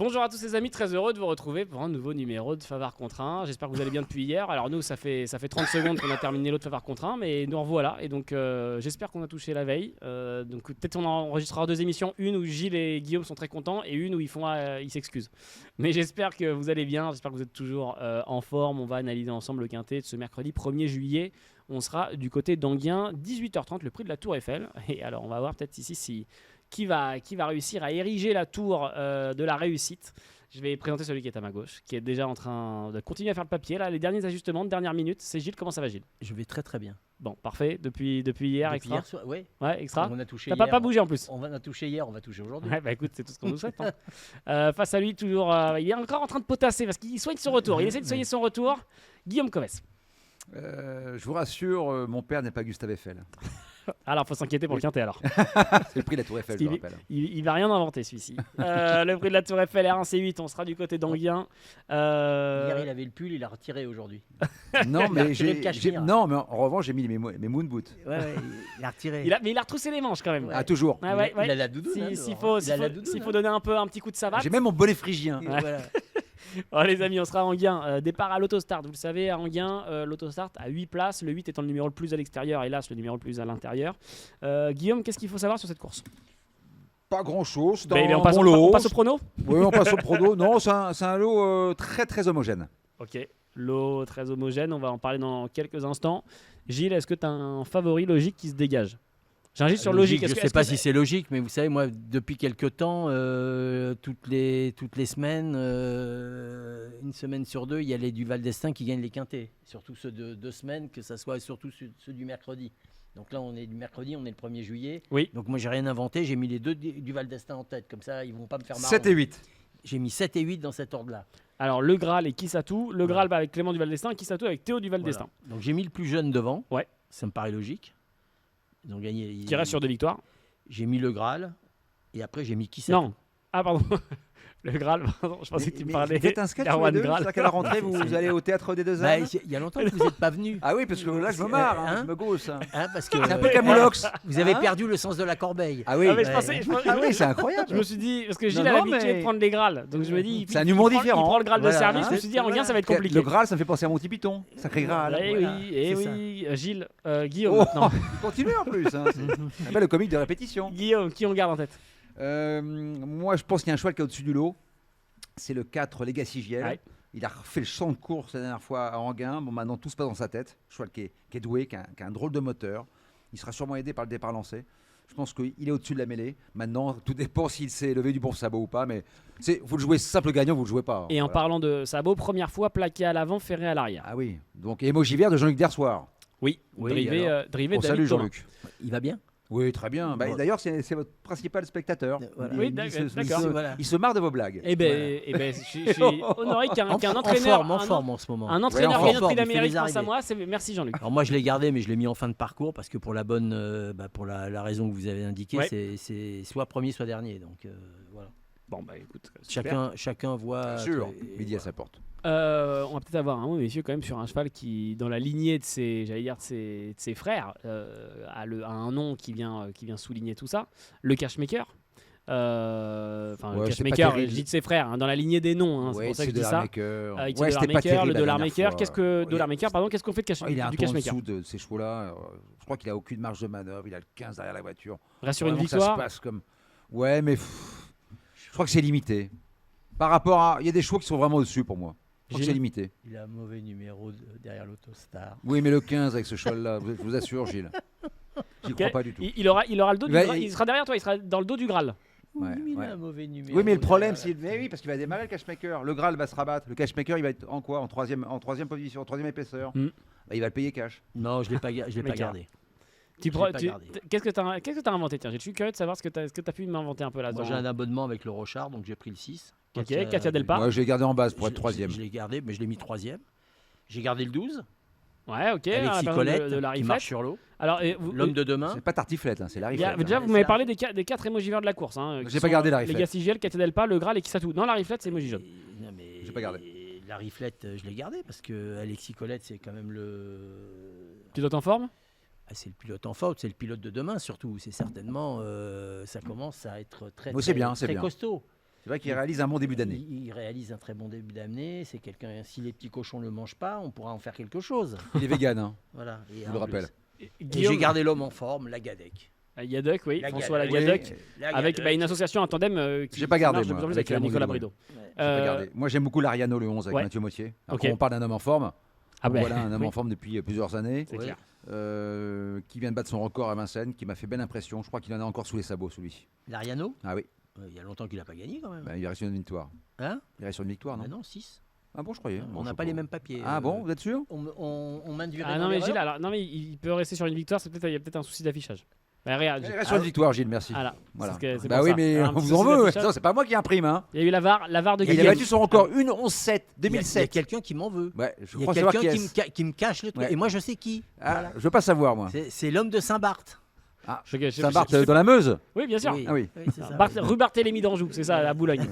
Bonjour à tous les amis, très heureux de vous retrouver pour un nouveau numéro de Favard contre 1. J'espère que vous allez bien depuis hier. Alors nous, ça fait 30 secondes qu'on a terminé l'autre Favard contre 1, mais nous revoilà. Et donc j'espère qu'on a touché la veille. Donc peut-être on enregistrera 2 émissions, une où Gilles et Guillaume sont très contents et une où ils s'excusent. Mais j'espère que vous allez bien, j'espère que vous êtes toujours en forme. On va analyser ensemble le quintet de ce mercredi 1er juillet. On sera du côté d'Anguien, 18h30, le prix de la Tour Eiffel. Et alors on va voir peut-être ici qui va réussir à ériger la tour de la réussite. Je vais présenter celui qui est à ma gauche, qui est déjà en train de continuer à faire le papier. Là, les derniers ajustements de dernière minute, c'est Gilles. Comment ça va, Gilles? Je vais très très bien. Bon, parfait. Depuis hier, extra. Hier soir, oui. Ouais, extra. On a touché T'as hier. pas bougé en plus. On a touché hier, on va toucher aujourd'hui. Ouais, bah écoute, c'est tout ce qu'on nous souhaite. Hein. Face à lui, toujours, il est encore en train de potasser parce qu'il soigne son retour. Il essaie de soigner son retour. Guillaume Coves. Je vous rassure, mon père n'est pas Gustave Eiffel. Alors, faut s'inquiéter pour le quintet alors. C'est le prix de la Tour Eiffel, je le rappelle. Il va rien inventer celui-ci. Le prix de la Tour Eiffel R1 C8, on sera du côté d'Anguien. Hier, il avait le pull, il a retiré aujourd'hui. Non, mais non, mais en revanche, j'ai mis mes moon boots. Ouais, il a retiré. Mais il a retroussé les manches quand même. Ah, toujours. Ouais. Il a la doudoune. S'il faut donner un petit coup de savate. J'ai même mon bonnet phrygien. Ouais. Voilà. Oh, les amis, on sera à Anguien. Départ à l'autostart. Vous le savez, à Anguien, l'autostart à 8 places. Le 8 étant le numéro le plus à l'extérieur. Hélas, le numéro le plus à l'intérieur. Guillaume, qu'est-ce qu'il faut savoir sur cette course? Pas grand-chose. On passe au prono. Oui, on passe au prono. Non, c'est un lot très très homogène. Ok, lot très homogène. On va en parler dans quelques instants. Gilles, est-ce que tu as un favori logique qui se dégage? J'insiste sur logique. Je ne sais pas si c'est logique, mais vous savez, moi, depuis quelques temps, toutes les semaines, une semaine sur deux, il y a les du Val d'Estaing qui gagnent les quintets. Surtout ceux de 2 semaines, que ce soit surtout ceux du mercredi. Donc là, on est du mercredi, on est le 1er juillet. Oui. Donc moi, j'ai rien inventé. J'ai mis les 2 du Val d'Estaing en tête. Comme ça, ils ne vont pas me faire marrer. 7 et 8. J'ai mis 7 et 8 dans cet ordre-là. Alors, le Graal et Kissatou. Le Graal avec Clément du Val d'Estaing, Kissatou avec Théo du Val d'Estaing. Donc j'ai mis le plus jeune devant. Ouais. Ça me paraît logique. Ils ont gagné. Qui reste sur 2 victoires. J'ai mis le Graal et après j'ai mis Kissatou. Non. Ah, pardon. Le Graal, pardon. Je pensais que tu me parlais. Vous faites un sketch sur les deux. C'est-à-dire qu'à la rentrée, vous allez au théâtre des Deux Ânes. Il y a longtemps que vous n'êtes pas venu. Ah oui, parce que là, je me marre, je me gausse. Parce que c'est un peu Camoulox. Vous avez perdu le sens de la corbeille. Ah oui, mais c'est incroyable. Je me suis dit, parce que Gilles a l'habitude de prendre les Graals. Donc je me dis, c'est un humour différent. Il prend le Graal de service. Je me suis dit, en gain, ça va être compliqué. Le Graal, ça me fait penser à Monty Python. Sacré Graal. Oui. Gilles, Guillaume. Continue en plus. C'est le comique de répétition. Guillaume, qui on garde en tête? Moi, je pense qu'il y a un cheval qui est au-dessus du lot. C'est le 4 Legacy Giel. Ouais. Il a refait le champ de course la dernière fois à Anguin. Bon, maintenant, tout se passe dans sa tête. Cheval qui est doué, qui a un drôle de moteur. Il sera sûrement aidé par le départ lancé. Je pense qu'il est au-dessus de la mêlée. Maintenant, tout dépend s'il s'est levé du bon sabot ou pas. Mais vous le jouez simple gagnant, vous le jouez pas. Et en parlant de sabot, première fois plaqué à l'avant, ferré à l'arrière. Ah oui. Donc, Emoji vert de Jean-Luc Dersoir. Oui, drivé On salue Jean-Luc. Il va bien. Oui, très bien. Bon. D'ailleurs, c'est votre principal spectateur. Voilà. Oui, d'accord. Il se marre de vos blagues. Je suis honoré qu'un entraîneur en forme en ce moment. Un entraîneur gagne le prix d'Amérique pense à moi. Merci Jean-Luc. Alors moi, je l'ai gardé, mais je l'ai mis en fin de parcours parce que pour la bonne, pour la raison que vous avez indiquée, c'est soit premier, soit dernier. Donc voilà. Bon bah écoute, chacun voit. Bien sûr, midi à sa porte. On va peut-être avoir un mot, messieurs, quand même, sur un cheval qui, dans la lignée de ses frères, a un nom qui vient souligner tout ça. Le Cashmaker. Le Cashmaker, je dis de ses frères, dans la lignée des noms, c'est pour ça que je dis ça. Le Dollar Maker. Qu'est-ce qu'on fait il est un du peu en Cashmaker? dessous de ces chevaux-là. Je crois qu'il a aucune marge de manœuvre. Il a le 15 derrière la voiture. Reste sur une victoire. Ça se passe comme. Ouais, mais je crois que c'est limité. Par rapport à, il y a des chevaux qui sont vraiment au-dessus pour moi. Je crois que c'est limité. Il a un mauvais numéro derrière l'Autostar. Oui, mais le 15 avec ce cheval-là, je vous assure, Gilles. J'y crois pas du tout. Il aura le dos du Graal. Il sera derrière toi, il sera dans le dos du Graal. Il a un mauvais numéro. Oui, mais le problème, c'est parce qu'il va démarrer le Cashmaker. Le Graal va se rabattre. Le Cashmaker, il va être en quoi? En troisième position, en troisième épaisseur. Il va le payer cash. Non, je l'ai pas gardé. Qu'est-ce que tu as inventé? Tiens, je suis curieux de savoir ce que tu as pu m'inventer un peu là. Moi, j'ai un abonnement avec le Rochard, donc j'ai pris le 6. Katia Delpa. Moi, je l'ai gardé en base pour être troisième. Je l'ai gardé, mais je l'ai mis troisième. J'ai gardé le 12. Ouais, ok. Alexis Colette, qui marche sur l'eau. L'homme de demain. C'est pas Tartiflette, c'est la Riflette. Déjà, vous m'avez parlé des 4 émojis verts de la course. J'ai pas gardé la Riflette. Les Legacy Giel, Katia Delpa, le Graal et Kissatou. Non, la Riflette, c'est émoji jaune. J'ai pas gardé. La Riflette, je l'ai gardé parce que Alexis Colette, c'est quand même le. Tu dois en forme? C'est le pilote en faute, c'est le pilote de demain surtout. C'est certainement, ça commence à être très bien, costaud. C'est vrai qu'il réalise un bon début d'année. Il réalise un très bon début d'année. C'est quelqu'un. Si les petits cochons ne le mangent pas, on pourra en faire quelque chose. Il est vegan, hein, Voilà. Et je en vous le plus- rappelle. Et Guillaume, j'ai gardé l'homme en forme, la Gadec. Yaduk, oui, La François Gadec. Lagadec, La avec Gadec. une association, un tandem qui J'ai pas gardé, marche de moi, plus en plus avec avec Nicolas Clément Brideau. J'ai pas gardé. Moi, j'aime beaucoup l'Ariano le 11 avec ouais. Mathieu Mottier. Alors, Ok. quand on parle d'un homme en forme, Ah ben, voilà un homme oui, en forme depuis plusieurs années, c'est Ouais. clair. qui vient de battre son record à Vincennes, qui m'a fait belle impression. Je crois qu'il en a encore sous les sabots, celui. L'Ariano, Ah oui, il y a longtemps qu'il n'a pas gagné quand même. bah, il reste une victoire. Hein Il reste une victoire, non Ah non, 6. Ah bon, je croyais. Bon, On je n'a sais pas les mêmes papiers. Ah bon, vous êtes sûr On m'induirait Ah dans non mais l'erreur. Gilles, alors non mais il peut rester sur une victoire, il y a peut-être un souci d'affichage. Bah, regarde, Il reste sur une victoire, Gilles, merci. voilà. Voilà. C'est Bah pour oui, ça. mais Un on petit vous en souci veut. d'affichage. Non, c'est pas moi qui imprime, hein. Il y a eu la VAR de Il a Guillaume. battu son record, une 11-7, Il y a 2007. quelqu'un qui m'en veut. Ouais, je Il y a crois savoir qui quelqu'un est. qui me cache le truc. Ouais. Et moi, je sais qui. Ah, Voilà. je veux pas savoir, moi. C'est l'homme de Saint-Barth. Saint-Barth dans la Meuse. Oui, bien sûr. Ah oui. c'est ça. Rue Barthélemy d'Anjou, c'est ça, à Boulogne.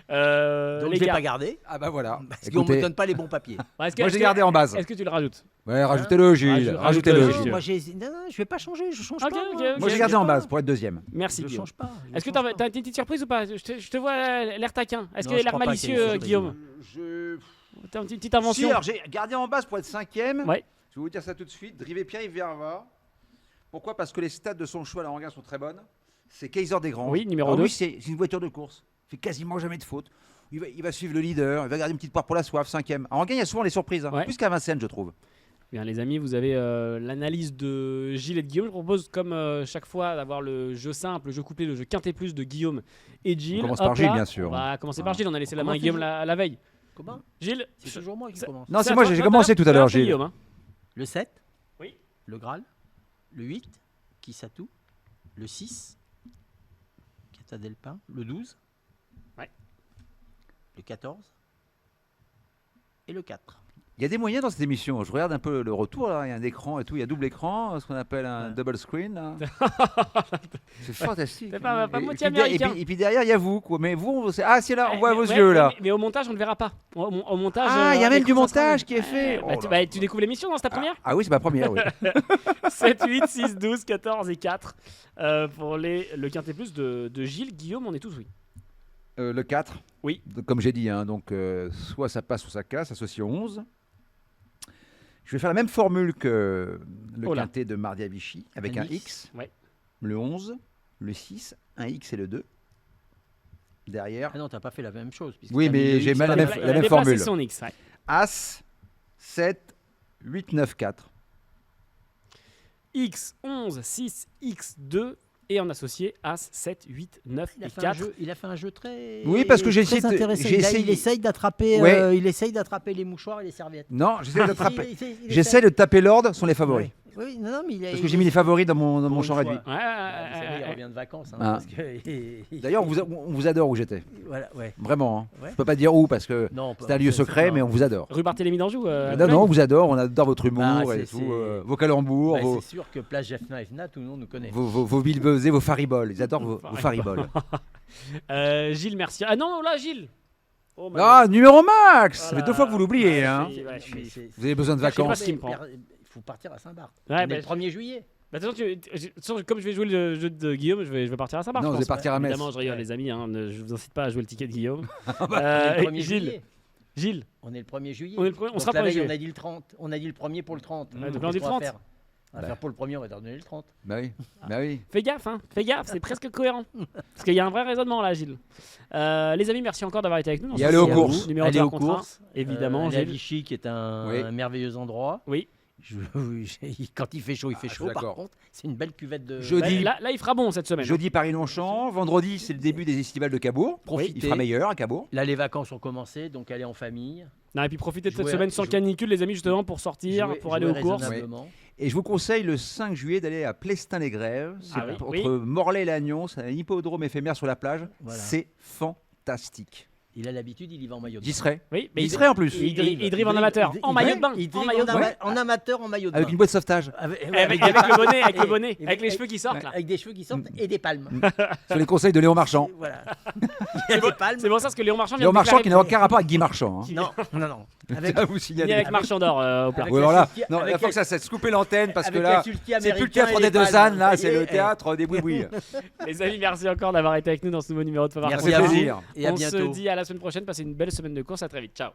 Donc les je l'ai gars, pas gardé. Ah bah voilà. Parce qu'on Écoutez, me donne pas les bons papiers. est-ce que- moi est-ce j'ai que- gardé en base. Est-ce que tu le rajoutes? Ouais, rajoutez-le, Gilles. Rajoutez-le, Rajoutez-le, Gilles. Gilles. Moi, je vais pas changer. Je change Ok, pas. ok, moi. ok. Moi j'ai je gardé change en pas. base pour être deuxième. Merci Je Guillaume. change pas. Est-ce que t'as une petite surprise ou pas? Je te vois l'air taquin. Est-ce Non, qu'il a je l'air crois pas qu'il y ait malicieux, une surprise. Guillaume? Je. T'as une petite Si, invention? alors j'ai gardé en base pour être cinquième. Ouais. Je vais vous dire ça tout de suite. Drivé Pierre-Yves Verva. Pourquoi? Parce que les stats de son choix à la Ranguin sont très bonnes. C'est Kaiser des Grands. Oui, numéro 2. Lui, c'est une voiture de course. Il fait quasiment jamais de faute. Il va suivre le leader. Il va garder une petite part pour la soif, cinquième. À Ranguin, il y a souvent les surprises. Hein. Ouais. Plus qu'à Vincennes, je trouve. Bien, les amis, vous avez l'analyse de Gilles et de Guillaume. Je propose, comme chaque fois, d'avoir le jeu simple, le jeu couplé, le jeu quintet plus de Guillaume et de Gilles. On commence Hop par Gilles, là, bien sûr. On va commencer par Ah. Gilles. On a laissé la On main à commence Guillaume toujours. la veille. Comment Gilles, C'est toujours moi qui c'est- commence. Non, c'est moi, j'ai commencé tout à l'heure, Gilles. Guillaume, hein. Le 7. Oui. Le Graal. Le 8. Kissatou. Le 6. Catadelpin. Le 12. Ouais. Le 14. Et le 4. Il y a des moyens dans cette émission. Je regarde un peu le retour. Là. Il y a un écran et tout. Il y a double écran, ce qu'on appelle un Ouais. double screen. là. C'est fantastique. C'est pas Et moitié puis, américain. et puis derrière, il y a vous. Quoi. Mais vous, ah, c'est là, on voit Eh, vos ouais, yeux ouais, là. Mais au montage, on ne le verra pas. Au montage. Ah, il y a même l'écran, du ça sera- montage qui est fait. Bah, Oh tu, là. bah, tu découvres l'émission dans ta première. Ah oui, c'est ma première. Oui. 7, 8, 6, 12, 14 et 4 pour le quintet plus de Gilles. Guillaume, on est tous oui. Le 4. Oui. Donc, comme j'ai dit, hein, donc, soit ça passe, soit ça casse, associé au 11. Je vais faire la même formule que le Oh là. quintet de mardi à Vichy, avec un Un X. X. Ouais. Le 11, le 6, un X et le 2. Derrière, Ah non, t'as pas fait la même chose. puisque Oui, t'as mis mais le j'ai X mal dans la Il même- a la même déplacé formule. son X. Ouais. As, 7, 8, 9, 4. X, 11, 6, X, 2 et en associé As, 7, 8, 9 Il a, et fait un 4. jeu, il a fait un jeu très. Oui, parce que j'ai très essayé de- intéressant. j'ai Il a- essayé- Il essaye d'attraper. Ouais. Il essaye d'attraper les mouchoirs et les serviettes. Non, j'essaie d'attraper. Il J'essaie de taper l'ordre sur les favoris. Oui, oui, non, mais il a. Parce que j'ai mis les favoris dans mon Pour champ une réduit. fois. Ouais, Vous savez, il revient de vacances. Hein, Ah. parce que- D'ailleurs, on vous adore où j'étais. Voilà, ouais. Vraiment. Hein. Ouais. Je peux pas dire où parce que Non, c'est un lieu secret, non. mais on vous adore. Rue Barthélemy d'Anjou. Non, non, on vous adore. On adore votre humour Bah, et c'est- tout, vos calembours, Ouais, vos, c'est sûr que Place Jeffna et Fna, tout le monde nous connaît. vos bilbeux et vos fariboles. Ils adorent vos fariboles. Gilles, merci. Ah non, là, Gilles. Oh, Ah, malheureux. numéro max. Ça fait Voilà. 2 fois que vous l'oubliez. Ouais, Hein. c'est- ouais, Mais je- c'est- Vous avez besoin de Je sais pas vacances. ce qui me prend. Il faut partir à Saint-Barth. Ouais, On est bah, le 1er juillet. Bah, de toute façon, de toute façon, comme je vais jouer le jeu de Guillaume, je vais partir à Saint-Barth. Non, je vous allez pense. partir à Metz. Évidemment, je rigole, les amis. Hein, je vous incite pas à jouer le ticket de Guillaume. On est le 1er Gilles, juillet. Gilles, On est le 1er juillet. On est le premier- on Donc sera la premier veille, juillet. on a dit le 30. On a dit le 1er pour le 30. Ouais, donc Qu'est-ce on dit le qu'on va 30. faire On va Bah. faire pour le 1er, on va donner le 30. Bah oui. Bah oui. fais gaffe, hein. Fais gaffe, c'est presque cohérent. Parce qu'il y a un vrai raisonnement là, Gilles. Les amis, merci encore d'avoir été avec nous. On Et se allez retrouve aux à courses. vous. Numéro Allez de aux contrat, courses. évidemment, Aller à Gilles. Vichy, qui est un, Oui. un merveilleux endroit. Oui. Quand il fait chaud, il fait je suis chaud. Par d'accord. contre, c'est une belle cuvette de. Jeudi. Là, il fera bon cette semaine. Jeudi, Paris-Longchamp. Vendredi, c'est le début des estivales de Cabourg. Profitez. Il fera meilleur à Cabourg. Là, les vacances ont commencé, donc aller en famille. Non, et puis profitez de cette Jouer- semaine sans jouer- canicule, les amis, justement, pour sortir, Jouer- pour aller jouer aux courses. raisonnablement. Et je vous conseille le 5 juillet d'aller à Plestin-les-Grèves. C'est Ah oui. entre Morlaix et Lannion. C'est un hippodrome éphémère sur la plage. Voilà. C'est fantastique. Il a l'habitude, il y va en maillot de J'y bain. serai. Oui, mais J'y serai en plus. il drive en amateur, en maillot de bain. Il En drive maillot de bain. en amateur, en maillot de bain. Avec une boîte de sauvetage. Avec Avec le bonnet, avec le bonnet, Et- avec les et- cheveux qui sortent là. Avec des cheveux qui sortent et des palmes. Sur les conseils de Léon Marchand. Voilà. Il y a des palmes. C'est pour ça que Léon Marchand vient Léon de Marchand qui n'a déclarer- aucun rapport avec Guy Marchand. Hein. Non. Avec, Ça vous ni signaler. avec Marchand d'or au plat. Avec Oui, la voilà. sulky- Non, avec il faut la- que ça cesse. Couper l'antenne parce que avec là, la sulky c'est plus le américain théâtre et des les deux palmes. ânes, là, Ça y c'est est, le théâtre des boui-boui. Les amis, merci encore d'avoir été avec nous dans ce nouveau numéro de Favard Merci Ça fait à vous plaisir. et à On bientôt. se dit à la semaine prochaine. Passez une belle semaine de course. À très vite. Ciao.